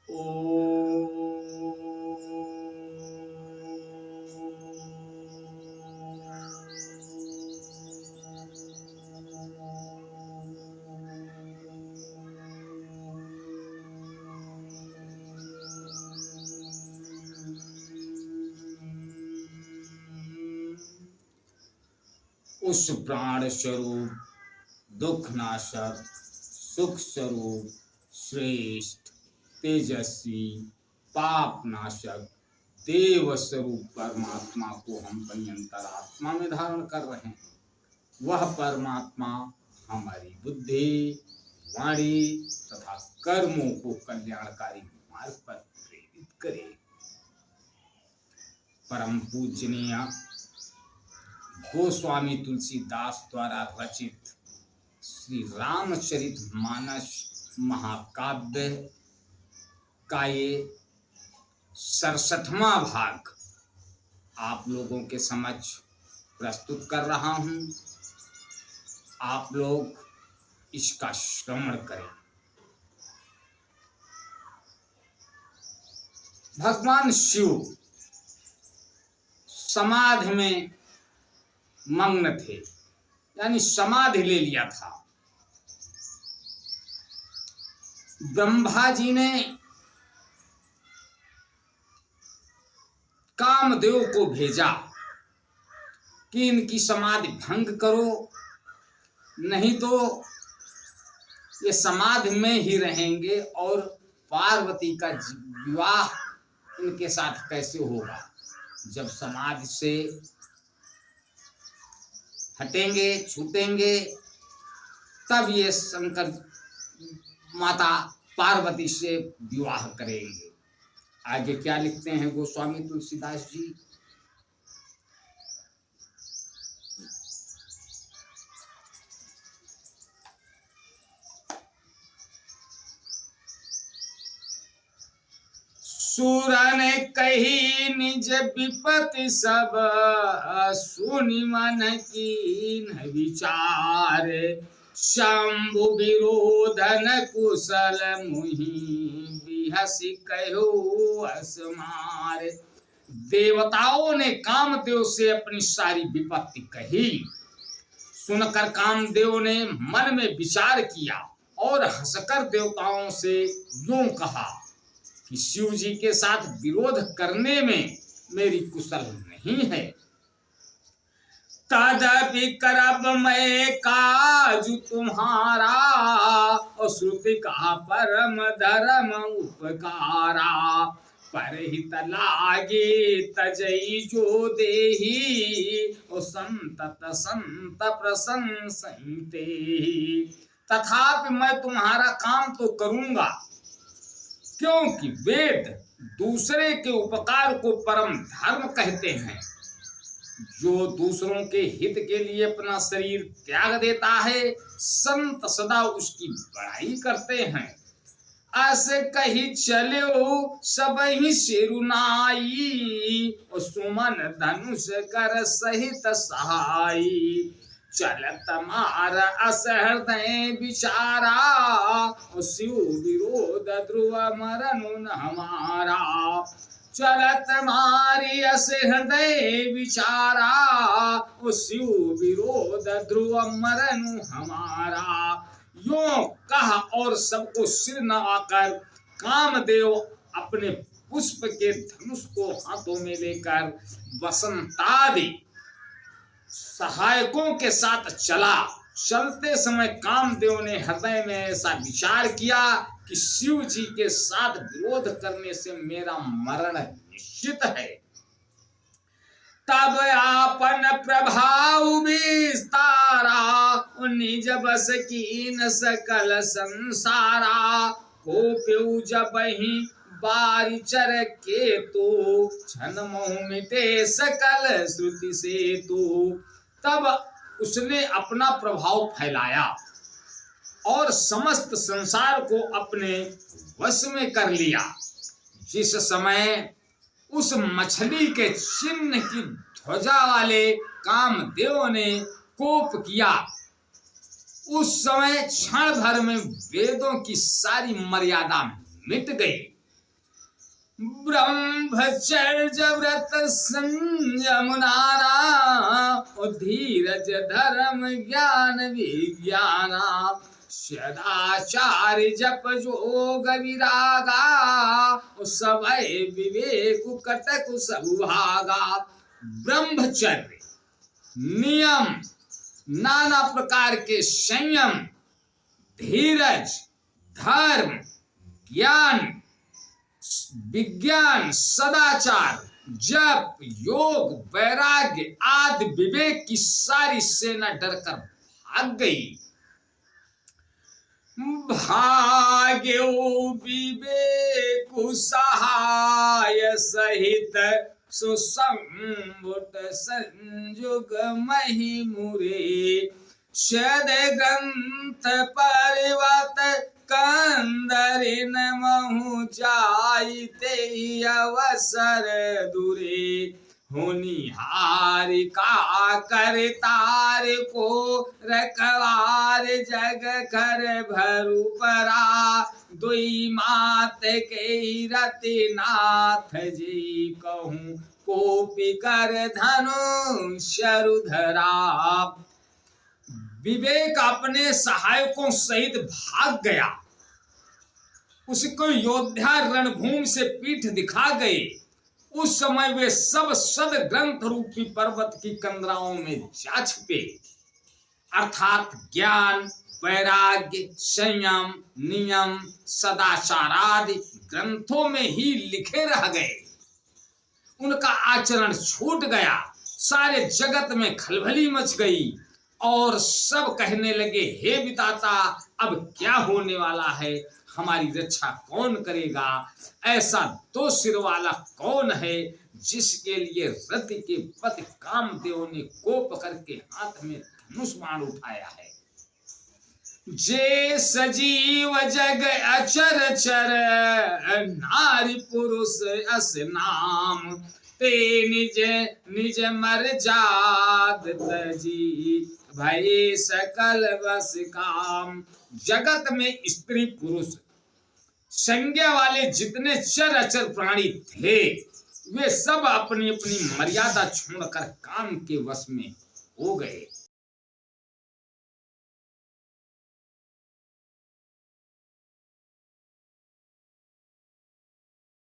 उस प्राण स्वरूप, दुख नाशक, सुख स्वरूप, श्रेष्ठ, तेजस्वी, पाप नाशक, देव स्वरूप परमात्मा को हम अपनी अंतरात्मा में धारण कर रहे हैं। वह परमात्मा हमारी बुद्धि, वाणी तथा कर्मों को कल्याणकारी मार्ग पर प्रेरित करे। परम पूजनीय गोस्वामी तुलसीदास द्वारा रचित श्री रामचरितमानस महाकाव्य का ये 67वां भाग आप लोगों के समक्ष प्रस्तुत कर रहा हूं। आप लोग इसका श्रवण करें। भगवान शिव समाधि में मग्न थे, यानी समाधि ले लिया था। ब्रह्मा जी ने कामदेव को भेजा कि इनकी समाधि भंग करो, नहीं तो ये समाधि में ही रहेंगे और पार्वती का विवाह इनके साथ कैसे होगा। जब समाधि से हटेंगे, छूटेंगे, तब ये शंकर माता पार्वती से विवाह करेंगे। आगे क्या लिखते हैं गोस्वामी तुलसीदास जी। सूरन कही निज विपत्ति सब, सुनि मन कीन विचार। शंभु विरोधन कुशल मुहि, बिहसि कहो असमार। देवताओं ने कामदेव से अपनी सारी विपत्ति कही। सुनकर कामदेव ने मन में विचार किया और हंसकर देवताओं से यूं कहा कि शिव जी के साथ विरोध करने में मेरी कुशल नहीं है। तदपि करब मैं काजु तुम्हारा, और श्रुति का परम धर्म उपकारा। परहित लागे तजई जो देही, और संतत संत प्रशंसते। तथापि मैं तुम्हारा काम तो करूंगा, क्योंकि वेद दूसरे के उपकार को परम धर्म कहते हैं। जो दूसरों के हित के लिए अपना शरीर त्याग देता है, संत सदा उसकी बड़ाई करते हैं। ऐसे कही चलो सबहि सिरुनाई, और सुमन धनुष कर सहित सहाई। चलत मार असहृदय विचारा, और शिव विरोध ध्रुव मरनु हमारा। चलत मारी असहृदय विचारा, और शिव विरोध ध्रुव मरनु हमारा। यों कहा और सबको सिर नवाकर कामदेव अपने पुष्प के धनुष को हाथों में लेकर वसंतादि सहायकों के साथ चला। चलते समय कामदेव ने हृदय में ऐसा विचार किया कि शिव जी के साथ विरोध करने से मेरा मरण निश्चित है। तब आपन प्रभाव विस्तारा, निज बस कीन सकल संसारा। को जब ही बारी चर के तो, क्षण मोह मिटे सकल श्रुति से तो। तब उसने अपना प्रभाव फैलाया और समस्त संसार को अपने वश में कर लिया। जिस समय उस मछली के चिन्ह की ध्वजा वाले कामदेव ने कोप किया, उस समय क्षण भर में वेदों की सारी मर्यादा मिट गई। ब्रह्मचर्य व्रत संयम नाना और धीरज धर्म ज्ञान विज्ञाना सदाचार जप जोग विरागा सबय विवेक कटक सौभागा। ब्रह्मचर्य नियम, नाना प्रकार के संयम, धीरज, धर्म, ज्ञान, विज्ञान, सदाचार, जप, योग, वैराग्य आदि विवेक की सारी सेना डरकर भाग गई। भाग्यो विवेक सहाय सहित सुसंबुट संयुग मही मुरे शद ग्रंथ पर्वत कंदरिन महु जाइते अवसर दुरे होनिहार का करतार को रखवार जग कर भरु परा दुई मात के रति नाथ जी कहूँ कोपी कर धनु शरुधरा। विवेक अपने सहायकों सहित भाग गया। उसको योद्धा रणभूमि से पीठ दिखा गए। उस समय वे सब सद ग्रंथ रूपी पर्वत की कंदराओं में जा छुपे, अर्थात ज्ञान, वैराग्य, संयम, नियम, सदाचार आदि ग्रंथों में ही लिखे रह गए। उनका आचरण छूट गया। सारे जगत में खलबली मच गई और सब कहने लगे, हे विधाता, अब क्या होने वाला है? हमारी रक्षा कौन करेगा? ऐसा दो सिर वाला कौन है जिसके लिए रति के पति कामदेव ने कोप करके हाथ में धनुष बाण उठाया है? जे सजीव जग अचर चर नारी पुरुष अस नाम ते निज निज मर जात तजी भय सकल बस काम। जगत में स्त्री पुरुष संज्ञा वाले जितने चर अचर प्राणी थे वे सब अपनी अपनी मर्यादा छोड़कर काम के वश में हो गए।